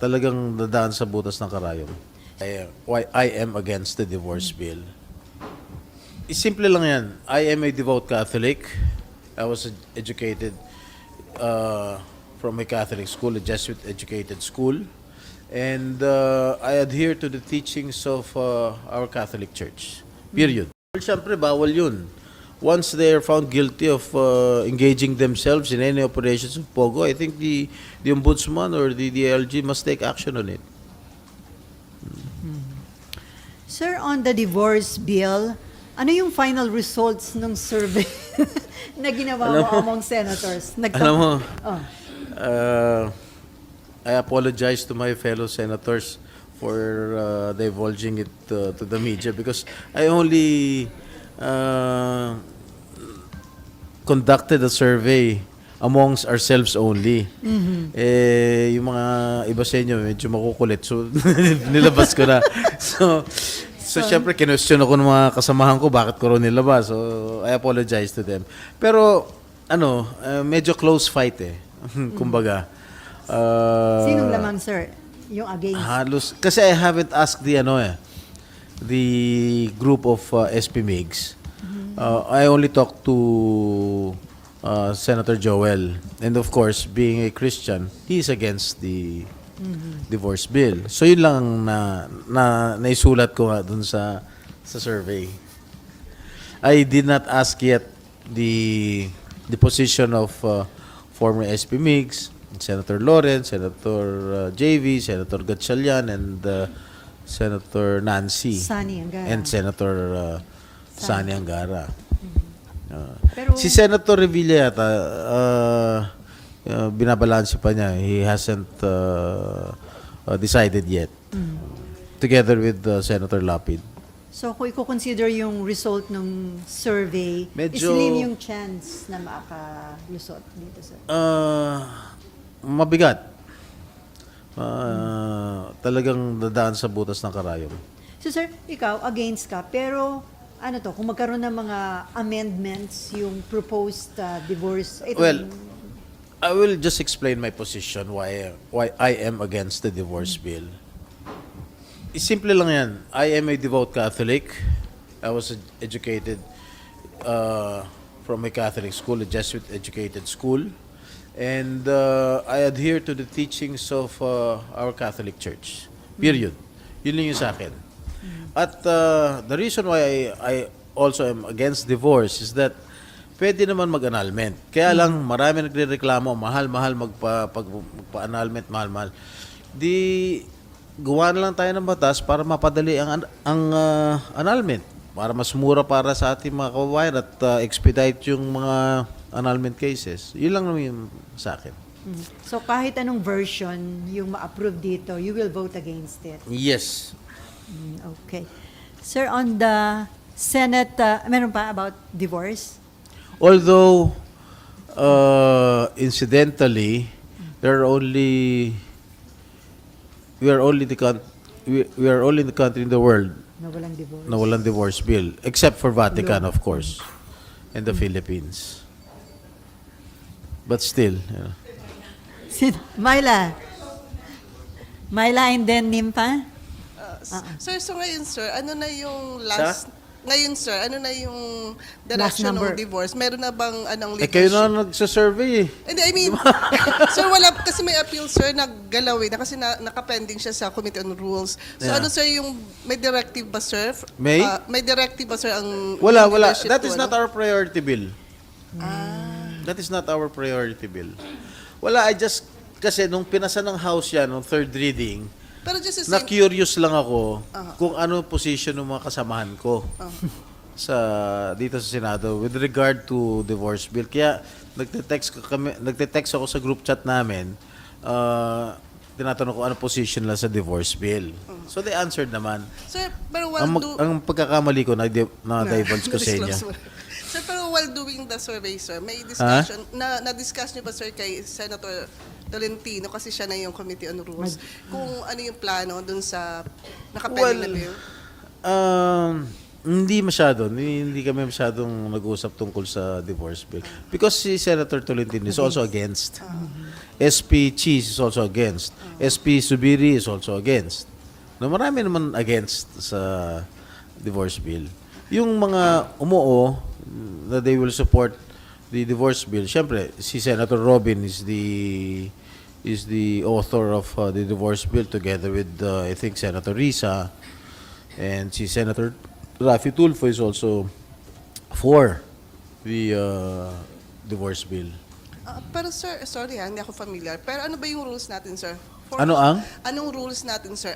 Talagang dadaan sa butas ng karayom. Why I am against the divorce bill. Simple lang yan. I am a devout Catholic. I was educated from a Catholic school, a Jesuit-educated school. And I adhere to the teachings of our Catholic Church. Period. Siyempre, bawal yun. Once they are found guilty of engaging themselves in any operations of POGO, I think the Ombudsman or the DILG must take action on it. Sir, on the divorce bill, ano yung final results ng survey na ginawa mo among senators? Alam mo, Oh. I apologize to my fellow senators for divulging it to the media because I only conducted a survey amongst ourselves only. Yung mga iba sa inyo medyo makukulit. So, nilabas ko na. So syempre, kinwestiyon ako ng mga kasamahan ko bakit ko rin nilabas. So, I apologize to them. Pero, medyo close fight eh. Kumbaga. Sinong lamang, sir? Yung against? Halos. Kasi I haven't asked the group of SP MIGs. I only talked to Senator Joel. And of course, being a Christian, he is against the divorce bill. So yun lang na naisulat ko nga dun sa survey. I did not ask yet the position of former SP MIGs, Senator Lawrence, Senator JV, Senator Gatchalian, and Senator Nancy. Sani Angara. And Senator Sani Angara. Pero, Si Senator Revilla yata, binabalanse pa niya. He hasn't decided yet. Together with Senator Lapid. so kung i-consider yung result ng survey, Medyo- slim yung chance na makalusot dito, sir? Mabigat. Talagang dadaan sa butas ng karayom. So sir, ikaw, against ka, pero kung magkaroon ng mga amendments yung proposed divorce, Well, I will just explain my position why I am against the divorce bill. Simple lang yan. I am a devout Catholic. I was educated from a Catholic school, a Jesuit-educated school. And I adhere to the teachings of our Catholic Church. Period. Yun lang yung sa akin. At the reason why I also am against divorce is that pwede naman mag-annulment. Kaya lang marami nagrereklamo, mahal-mahal magpa-annulment, mahal-mahal. Di gawa na lang tayo ng batas para mapadali ang annulment. Para mas mura para sa ating mga kababayan at expedite yung mga annulment cases. Yun lang naman yung sa akin. So kahit anong version yung ma-approve dito, you will vote against it. Yes. Okay. Sir, on the Senate, meron pa about divorce? Although, incidentally, we are only the country in the world Na walang divorce. na walang divorce bill, except for Vatican, of course, and the Philippines. But still, Myla and then Nimpa? Sir, so ngayon, sir, ano na yung last... Ngayon, sir, ano na yung Last direction number. ng divorce? Meron na bang anong kayo leadership? na nagsasurvey eh. Hindi, I mean, sir, wala, kasi may appeal, sir, naggalawin na kasi nakapending siya sa Committee on Rules. So Yeah. ano, sir, yung may directive ba, sir? May? May directive ba, sir, ang... Wala. yung leadership That to, is not our priority bill. That is not our priority bill. Wala, kasi nung pinasa ng House yan, nung third reading, Pero just the same... na-curious lang ako kung ano position ng mga kasamahan ko dito sa Senado with regard to divorce bill. Kaya nagte-text ako sa group chat namin, tinatanong ko ano position lang sa divorce bill. So they answered naman. Sir, pero while Ang pagkakamali ko na-divulge ko sa inyo. Sir, pero while doing the survey, sir, may discussion, na-discuss niyo ba, sir, kay Senator Tolentino, kasi siya na yung Committee on Rules, kung ano yung plano dun sa nakapending na bill? Hindi masyado. Hindi kami masyadong nag-uusap tungkol sa divorce bill. Because si Senator Tolentino is also against. SP Cheese is also against. SP Subiri is also against. No, marami naman against sa divorce bill. Yung mga umuo na they will support the divorce bill, syempre si Senator Robin is the author of the divorce bill together with I think Senator Risa, and si Senator Raffy Tulfo is also for the divorce bill. Pero sir, sorry hindi ako familiar. Pero ano ba yung rules natin, sir? Ano ang? Anong rules natin, sir?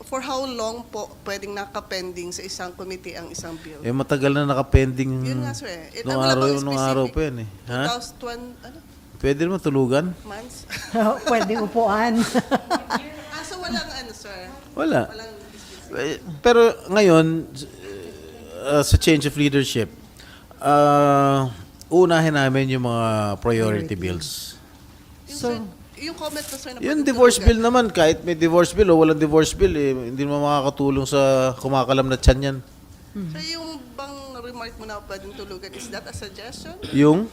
For how long po pwedeng nakapending sa isang committee ang isang bill? Eh matagal na nakapending. Yun nga, sir. Nung araw pa yan eh. Ha? 2020, ano? Pwede naman tulugan? Months? Pwede upuan. So walang ano, sir? Wala. Walang Pero ngayon, sa change of leadership, unahin namin yung mga priority bills. Yung comment na, sir, na Yung pwedeng divorce tulugan. bill naman, kahit may divorce bill o walang divorce bill, hindi naman makakatulong sa kumakalam na tiyan yan. So yung bang remark mo na pwedeng tulugan, is that a suggestion? Yung?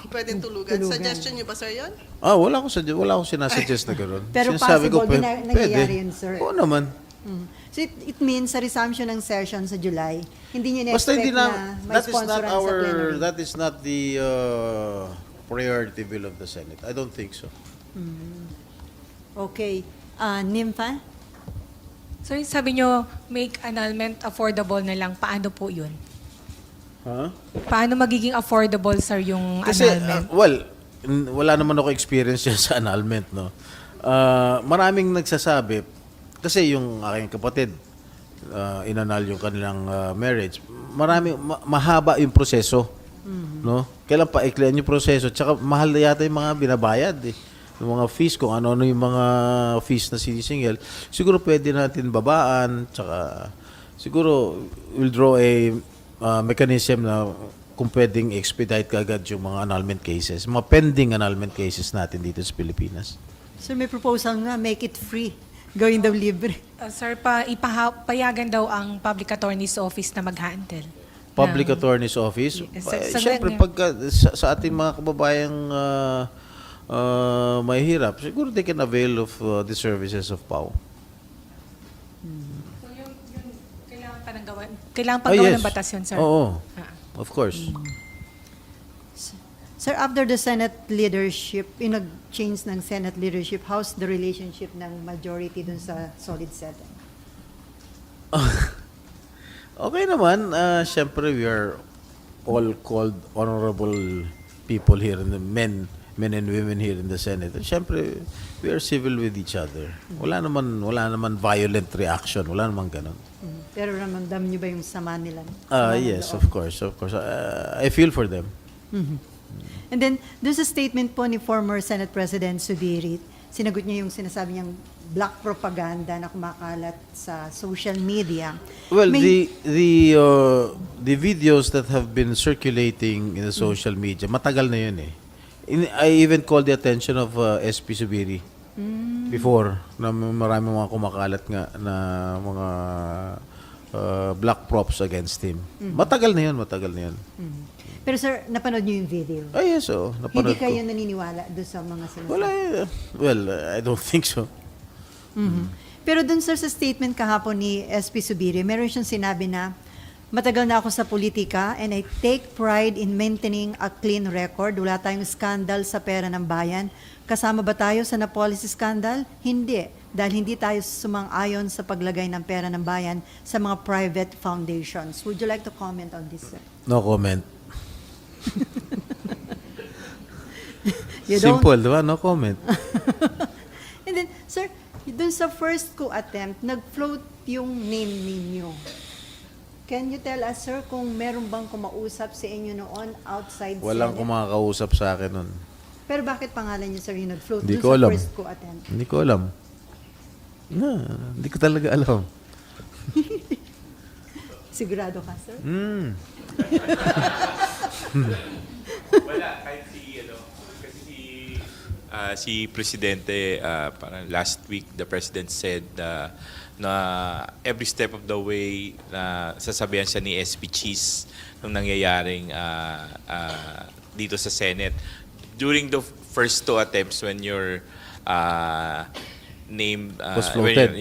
Pwedeng tulugan. Tulugan. Suggestion niyo ba, sir, yun? Wala akong sinasuggest na gano'n. Pero Sinasabi possible, pwede. nangyayari yun, sir. Oo naman. So it means sa resumption ng session sa July, hindi niyo Basta na-expect hindi na may sponsoran sa plenary. that is not the priority bill of the Senate. I don't think so. Okay. Nympha? So sabi nyo, make annulment affordable na lang. Paano po yun? Huh? Paano magiging affordable, sir, yung Kasi, annulment? wala naman ako experience yan sa annulment, no? Maraming nagsasabi, kasi yung aking kapatid, inannul yung kanilang marriage, mahaba yung proseso, no? Kailan paiklian yung proseso, tsaka mahal na yata yung mga binabayad, eh. Yung mga fees, kung ano-ano yung mga fees na sinisingil, siguro pwede natin babaan, tsaka siguro we'll draw a mechanism na kung pwedeng expedite kaagad yung mga annulment cases, mga pending annulment cases natin dito sa Pilipinas. So may proposal nga, make it free. Gawin daw libre. Sir, payagan daw ang Public Attorney's Office na mag-handle. Public Attorney's Office, Yes, siyempre ganyan. pagka sa ating mga kababayang mahihirap, siguro they can avail of the services of PAO. So yung kailangan pa ng gawan. Kailangan pa gawan ng batas yun, sir. Oo, Ah. of course. Sir, after the Senate leadership, yung nag-change ng Senate leadership, how's the relationship ng majority dun sa Solid 7? Okay naman, siyempre we are all called honorable people here in the men and women here in the Senate. And siyempre, we are civil with each other. Wala naman violent reaction, wala naman ganun. Pero ramdam niyo ba yung sama nila? Yes, of course. I feel for them. And then, there's a statement po ni former Senate President Subiri. Sinagot niya yung sinasabi niyang black propaganda na kumakalat sa social media. Well, May- the videos that have been circulating in the social media, matagal na yun eh. I even called the attention of SP Subiri before na marami mga kumakalat nga na mga black props against him. Matagal na yun. Pero sir, napanood niyo yung video? Yes, napanood Hindi kayo ko. naniniwala doon sa mga sinasabi? Well, I don't think so. Pero dun sir sa statement kahapon ni SP Subiri, meron siyang sinabi na, matagal na ako sa politika and I take pride in maintaining a clean record. Wala tayong scandal sa pera ng bayan. Kasama ba tayo sa na-policy scandal? Hindi. Dahil hindi tayo sumang-ayon sa paglagay ng pera ng bayan sa mga private foundations. Would you like to comment on this, sir? No comment. You don't- Simple, di ba? No comment. And then, sir, dun sa first coup attempt, nag-float yung name ninyo. Can you tell us, sir, kung meron bang kumausap sa inyo noon outside Walang Senate? kumakausap sa akin nun. Pero bakit pangalan niyo, sir, yung nag-float Hindi dun ko sa alam. first coup attempt? Hindi ko alam. Hindi ko talaga alam. Sigurado ka, sir? Wala, kahit kasi si Presidente, parang last week, the President said na every step of the way na sasabihan siya ni SP Cheese nung nangyayaring dito sa Senate. during the first two attempts when your name Was floated.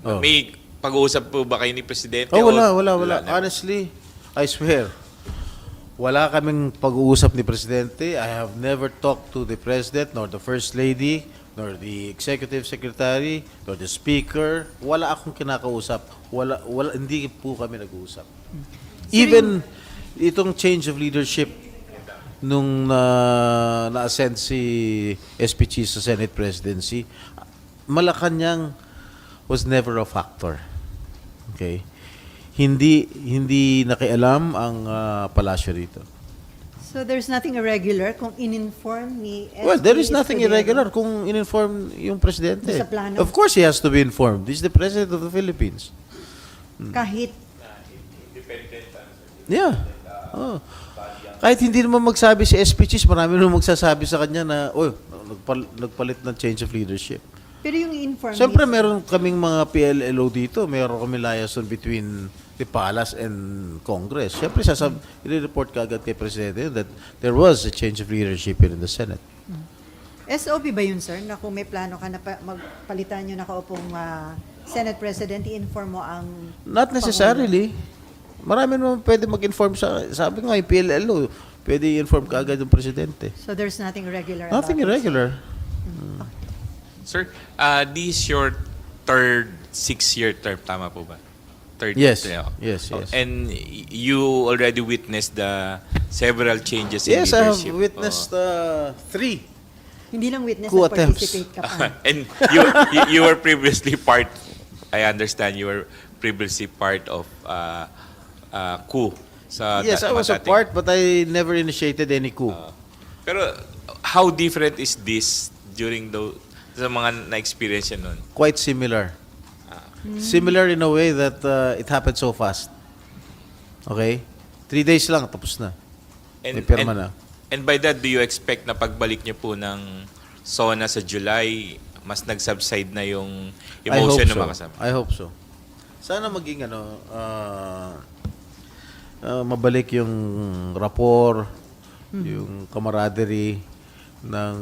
Oh. may pag-uusap po ba kayo ni Presidente? Oh, o wala. na? Honestly, I swear, wala kaming pag-uusap ni Presidente. I have never talked to the President, nor the First Lady, nor the Executive Secretary, nor the Speaker. Wala akong kinakausap. Hindi po kami nag-uusap. Even itong change of leadership nung na-ascend si SPG sa Senate Presidency, Malacanang was never a factor. Okay? Hindi nakialam ang palasyo rito. So there's nothing irregular kung in-inform ni SP Well, there is nothing Escudero. irregular kung in-inform yung presidente. Sa plano. Of course, he has to be informed. He's the president of the Philippines. Kahit Yeah. Oh. Kahit hindi naman magsabi si SPCs, marami naman magsasabi sa kanya na, nagpalit ng change of leadership. pero yung inform Siyempre, meron kaming mga PLLO dito. Meron kami liaison between the palace and Congress. Siyempre, i-report ka agad kay Presidente that there was a change of leadership in the Senate. SOP ba yun, sir? Na kung may plano ka na magpalitan yung nakaupong Senate President, i-inform mo ang Not necessarily. Marami naman pwede mag-inform sabi nga, yung PLLO, pwede i-inform ka agad yung Presidente. So there's nothing irregular Nothing about it. irregular. Sir, this is your third 6-year term, tama po ba? Third Yes. term. Yes. And you already witnessed the several changes in Yes, I have leadership. witnessed 3. Hindi lang witness Coup na attempts. participate ka pa. And you were previously part, I understand you were previously part of coup. Yes, I was a dating. part, but I never initiated any coup. Pero how different is this during sa mga na-experience yun nun? Quite similar. Similar in a way that it happened so fast. Okay? 3 days lang, tapos na. May pirma na. And by that, do you expect na pagbalik niyo po ng SONA sa July, mas nag-subside na yung emotion ng mga kasama? I hope so. Sana maging mabalik yung rapport, yung camaraderie ng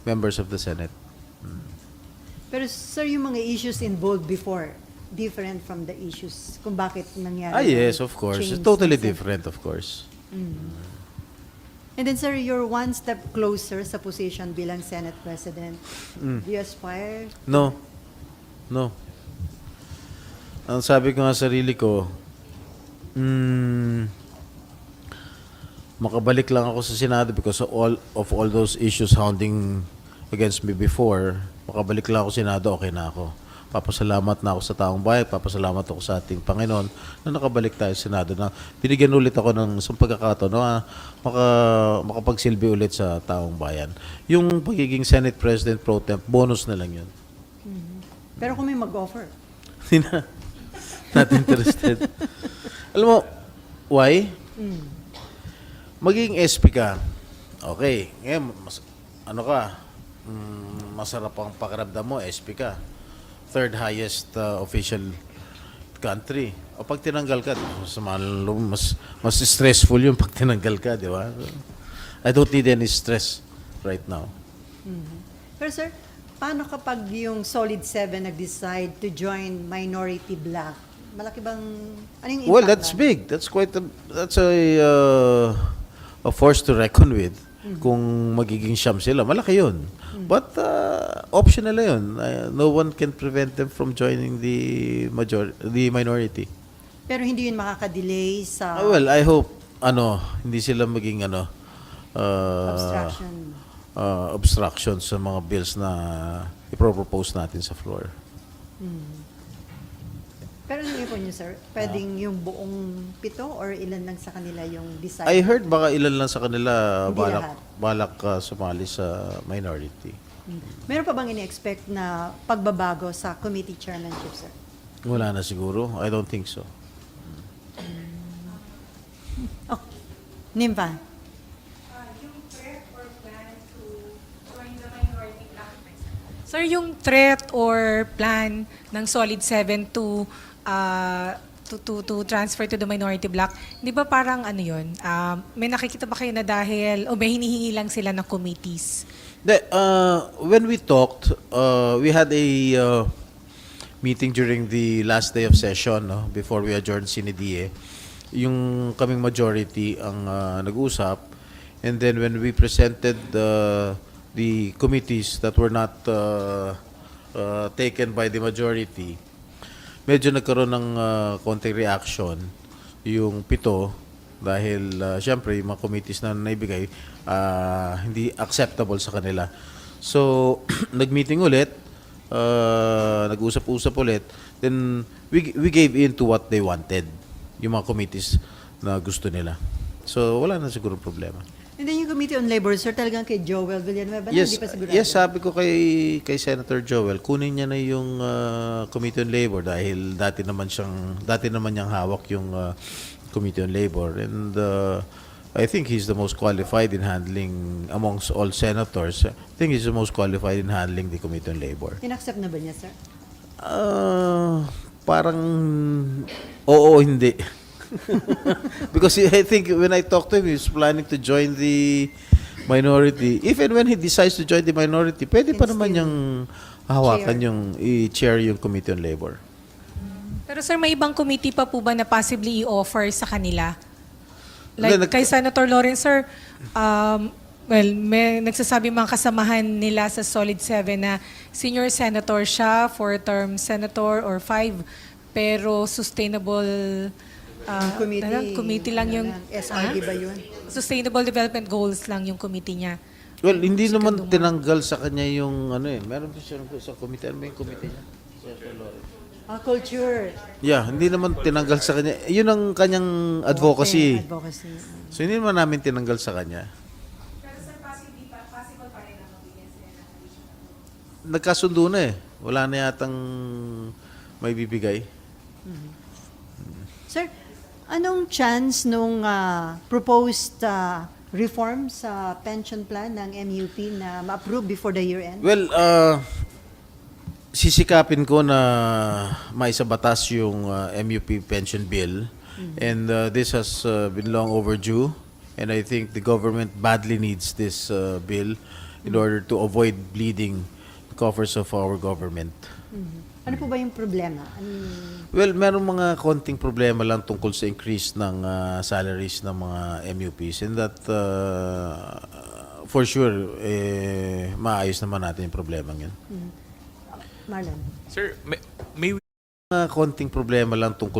members of the Senate. Pero sir, yung mga issues involved before, different from the issues kung bakit nangyari. Yes, yung of course. change It's totally ng Senate. different, of course. And then sir, you're one step closer sa position bilang Senate President. Do you aspire? No. Ang sabi ko nga sa sarili ko, makabalik lang ako sa Senado because of all those issues hounding against me before. Makabalik lang ako sa Senado, okay na ako. Papasalamat na ako sa taong bayan, papasalamat ako sa ating Panginoon na nakabalik tayo sa Senado na binigyan ulit ako ng isang pagkakataon na makapagsilbi ulit sa taong bayan. Yung pagiging Senate President Pro Temp, bonus na lang yun. Pero kung may mag-offer. Hindi na. Not interested. Alam mo, why? Magiging SP ka. Okay. Ngayon, masarap ang pakiramdam mo, SP ka. Third highest official country. O pag tinanggal ka, mas stressful yung pag tinanggal ka, di ba? I don't need any stress right now. Pero sir, paano kapag yung Solid 7 nag-decide to join Minority Black? Malaki bang, ano yung impact? Well, that's nun? big. That's a force to reckon with. Kung magiging siyam sila, malaki yun. But optional na yun. No one can prevent them from joining the minority. Pero hindi yun makaka-delay sa Well, I hope hindi sila maging obstruction sa mga bills na ipropose natin sa floor. Pero ano po niyo, sir? Pwedeng yung buong 7 or ilan lang sa kanila yung decide? I heard baka ilan lang sa kanila Hindi lahat. balak sumali sa minority. Meron pa bang ini-expect na pagbabago sa committee chairmanship, sir? Wala na siguro. I don't think so. Oh, Nympha. Yung threat or plan to join the minority black. Sir, yung threat or plan ng Solid 7 to to transfer to the minority block. Di ba parang ano yun? May nakikita ba kayo na dahil o may hinihingi lang sila ng committees? When we talked, we had a meeting during the last day of session, no, before we adjourned CNDA. Yung kaming majority ang nag-usap. And then when we presented the committees that were not taken by the majority, medyo nagkaroon ng konting reaction yung 7 dahil syempre yung mga committees na naibigay hindi acceptable sa kanila. So, nag-meeting ulit, nag-usap-usap ulit, then we gave in to what they wanted, yung mga committees na gusto nila. So, wala na siguro problema. And then yung Committee on Labor, sir, talagang kay Joel Villanueva, Yes, hindi pa sigurado. yes, sabi ko kay Senator Joel, kunin niya na yung Committee on Labor dahil dati naman niyang hawak yung Committee on Labor, and I think he's the most qualified in handling amongst all senators. I think he's the most qualified in handling the Committee on Labor. In-accept na ba niya, sir? Parang oo, hindi. Because I think when I talked to him, he's planning to join the minority. Even when he decides to join the minority, pwede pa naman niyang hawakan yung i-chair yung Committee on Labor. Pero sir, may ibang committee pa po ba na possibly i-offer sa kanila? Hindi, Like kay Senator Lawrence, sir, may nagsasabi mga kasamahan nila sa Solid 7 na senior senator siya, 4-term senator or 5, pero sustainable committee lang yung SRD ba yun? Sustainable Development Goals lang yung committee niya. Well, hindi naman tinanggal sa kanya yung meron pa siya sa committee. Ano ba yung committee niya? Culture. Yeah, hindi naman tinanggal sa kanya. Yun ang kanyang advocacy. Okay, advocacy. So hindi naman namin tinanggal sa kanya. Nagkasundo na eh. Wala na yatang may bibigay. Sir, anong chance nung proposed reform sa pension plan ng MUP na ma-approve before the year end? Well, sisikapin ko na maisabatas yung MUP pension bill. And this has been long overdue. And I think the government badly needs this bill in order to avoid bleeding the coffers of our government. Ano po ba yung problema? Well, meron mga konting problema lang tungkol sa increase ng salaries ng mga MUPs, and that for sure maayos naman natin yung problema yun. Marlon? Sir, may Mga konting problema lang tungkol